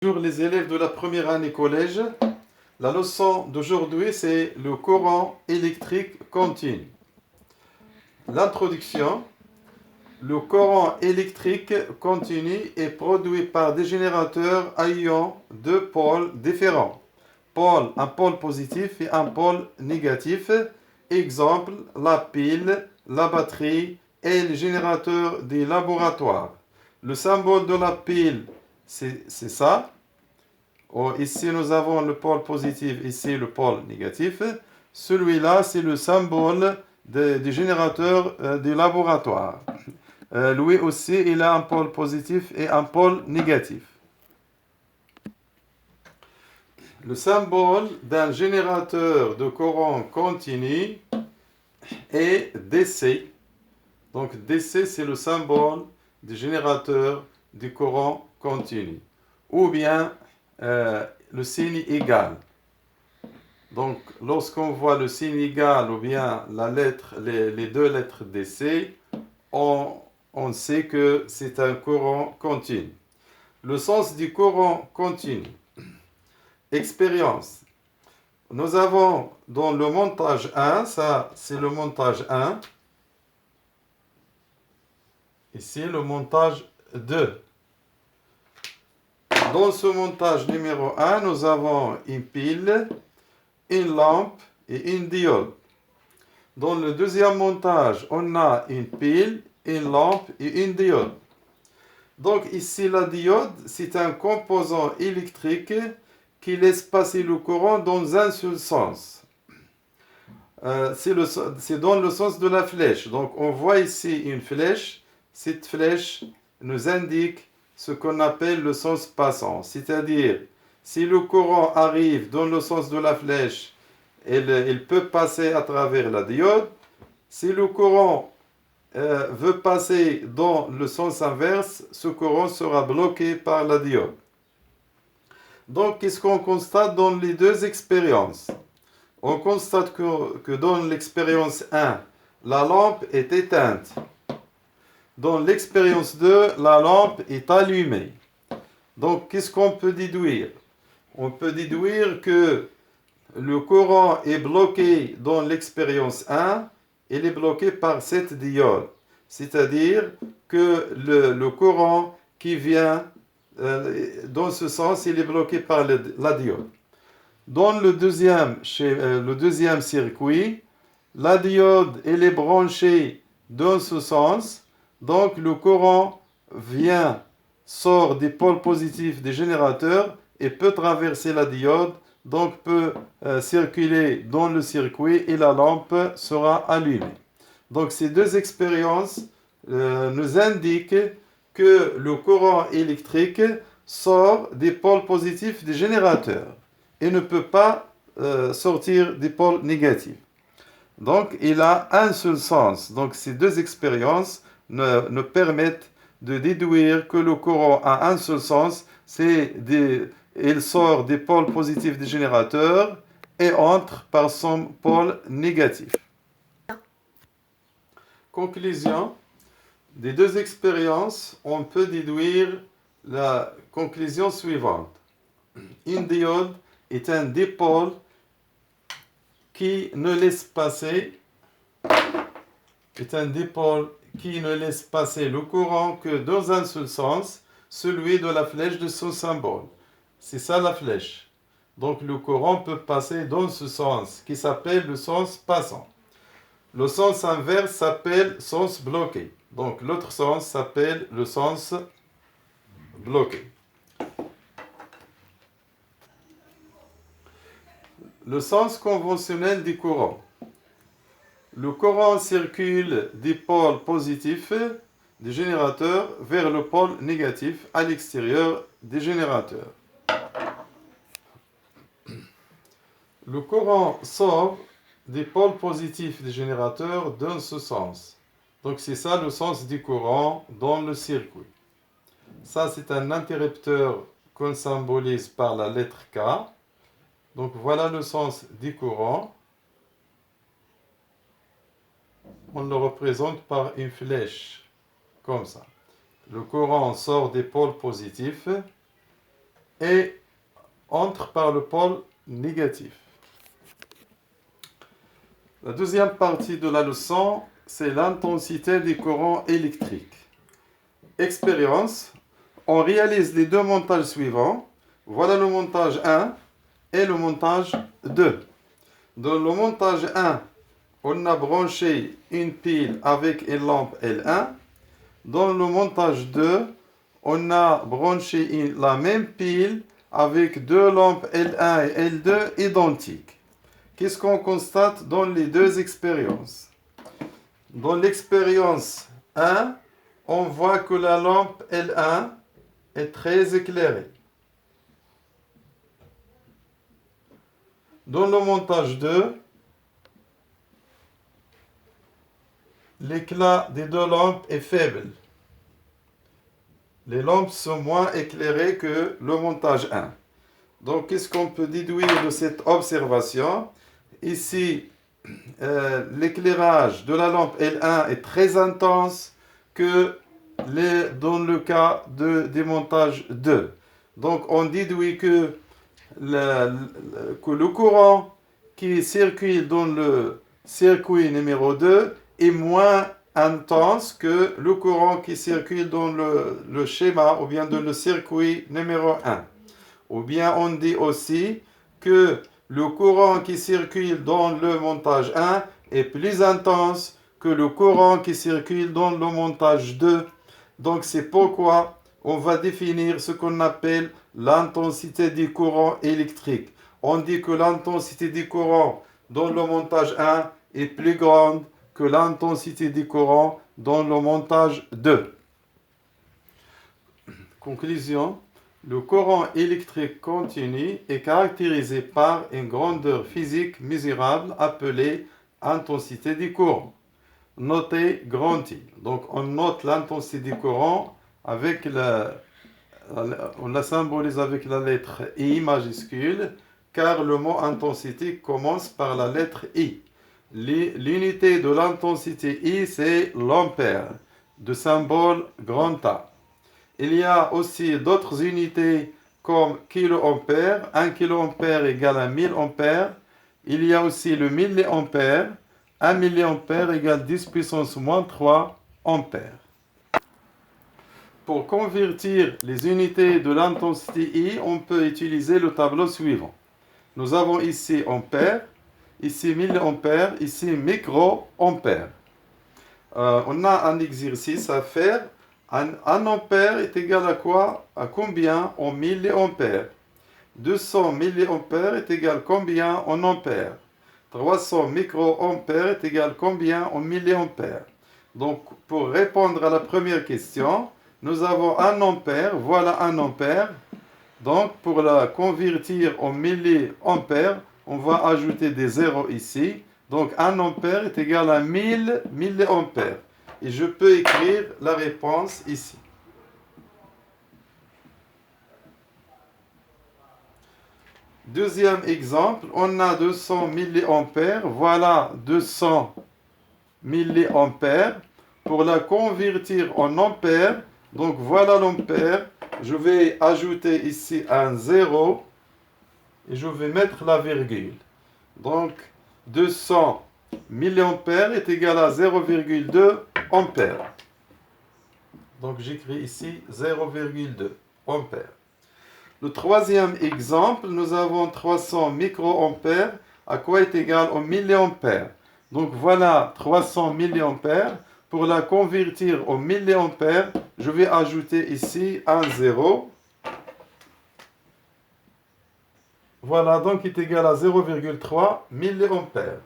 Bonjour les élèves de la première année collège. La leçon d'aujourd'hui c'est le courant électrique continu. L'introduction. Le courant électrique continu est produit par des générateurs ayant deux pôles différents. Un pôle positif et un pôle négatif. Exemple, la pile, la batterie et le générateur des laboratoires. Le symbole de la pile, c'est ça. Ici, nous avons le pôle positif, ici le pôle négatif. Celui-là, c'est le symbole du générateur du laboratoire. Lui aussi, il a un pôle positif et un pôle négatif. Le symbole d'un générateur de courant continu est DC. Donc, DC, c'est le symbole du générateur du courant continu. Ou bien le signe égal. Donc, lorsqu'on voit le signe égal ou bien les deux lettres DC, on sait que c'est un courant continu. Le sens du courant continu. Expérience. Nous avons dans le montage 1, ça c'est le montage 1. Ici le montage 2. Dans ce montage numéro 1, nous avons une pile, une lampe et une diode. Dans le deuxième montage, on a une pile, une lampe et une diode. Donc ici, la diode, c'est un composant électrique qui laisse passer le courant dans un seul sens. C'est dans le sens de la flèche. Donc on voit ici une flèche. Cette flèche nous indique ce qu'on appelle le sens passant. C'est-à-dire, si le courant arrive dans le sens de la flèche, il peut passer à travers la diode. Si le courant veut passer dans le sens inverse, ce courant sera bloqué par la diode. Donc, qu'est-ce qu'on constate dans les deux expériences? On constate que dans l'expérience 1, la lampe est éteinte. Dans l'expérience 2, la lampe est allumée. Donc, qu'est-ce qu'on peut déduire? On peut déduire que le courant est bloqué dans l'expérience 1, il est bloqué par cette diode. C'est-à-dire que le courant qui vient dans ce sens, il est bloqué par la diode. Dans le deuxième circuit, la diode elle est branchée dans ce sens. Donc le courant sort des pôles positifs des générateurs et peut traverser la diode, donc peut circuler dans le circuit et la lampe sera allumée. Donc ces deux expériences nous indiquent que le courant électrique sort des pôles positifs des générateurs et ne peut pas sortir des pôles négatifs. Donc il a un seul sens. Donc ces deux expériences nous permettent de déduire que le courant a un seul sens, il sort des pôles positifs des générateurs et entre par son pôle négatif. Conclusion. Des deux expériences, on peut déduire la conclusion suivante. Une diode est un dipôle qui ne laisse passer le courant que dans un seul sens, celui de la flèche de son symbole. C'est ça la flèche. Donc le courant peut passer dans ce sens qui s'appelle le sens passant. Le sens inverse s'appelle sens bloqué. Donc l'autre sens s'appelle le sens bloqué. Le sens conventionnel du courant. Le courant circule du pôle positif du générateur vers le pôle négatif à l'extérieur des générateurs. Le courant sort des pôles positifs des générateurs dans ce sens. Donc c'est ça le sens du courant dans le circuit. Ça c'est un interrupteur qu'on symbolise par la lettre K. Donc voilà le sens du courant. On le représente par une flèche, comme ça. Le courant sort des pôles positifs et entre par le pôle négatif. La deuxième partie de la leçon, c'est l'intensité des courants électriques. Expérience. On réalise les deux montages suivants. Voilà le montage 1 et le montage 2. Dans le montage 1, on a branché une pile avec une lampe L1. Dans le montage 2, on a branché la même pile avec deux lampes L1 et L2 identiques. Qu'est-ce qu'on constate dans les deux expériences? Dans l'expérience 1, on voit que la lampe L1 est très éclairée. Dans le montage 2, l'éclat des deux lampes est faible. Les lampes sont moins éclairées que le montage 1. Donc, qu'est-ce qu'on peut déduire de cette observation? Ici, l'éclairage de la lampe L1 est très intense que dans le cas des montages 2. Donc, on déduit que le courant qui circule dans le circuit numéro 2 est moins intense que le courant qui circule dans le schéma ou bien dans le circuit numéro 1. Ou bien on dit aussi que le courant qui circule dans le montage 1 est plus intense que le courant qui circule dans le montage 2. Donc c'est pourquoi on va définir ce qu'on appelle l'intensité du courant électrique. On dit que l'intensité du courant dans le montage 1 est plus grande que l'intensité du courant dans le montage 2. Conclusion. Le courant électrique continu est caractérisé par une grandeur physique mesurable appelée intensité du courant. Notez grand I. Donc on note l'intensité du courant avec on la symbolise avec la lettre I majuscule, car le mot intensité commence par la lettre I. L'unité de l'intensité I, c'est l'ampère, de symbole grand A. Il y a aussi d'autres unités comme kiloampère. 1 kiloampère égale à 1000 ampères. Il y a aussi le milliampère. 1 milliampère égale 10 puissance moins 3 ampères. Pour convertir les unités de l'intensité I, on peut utiliser le tableau suivant. Nous avons ici ampère, ici milliampère, ici microampère. On a un exercice à faire. Un ampère est égal à quoi? À combien en milliampères? 200 milliampères est égal à combien en ampères? 300 microampères est égal à combien en milliampères? Donc, pour répondre à la première question, nous avons un ampère, voilà un ampère. Donc, pour la convertir en milliampères, on va ajouter des zéros ici. Donc, un ampère est égal à 1000 milliampères. Et je peux écrire la réponse ici. Deuxième exemple, on a 200 milliampères. Voilà 200 milliampères. Pour la convertir en ampères, donc voilà l'ampère. Je vais ajouter ici un 0 et je vais mettre la virgule. Donc 200 milliampères est égal à 0,2 ampères. Donc j'écris ici 0,2 ampères. Le troisième exemple, nous avons 300 microampères. À quoi est égal au milliampère? Donc voilà 300 milliampères. Pour la convertir au milliampère, je vais ajouter ici un 0. Voilà, donc est égal à 0,3 milliampères.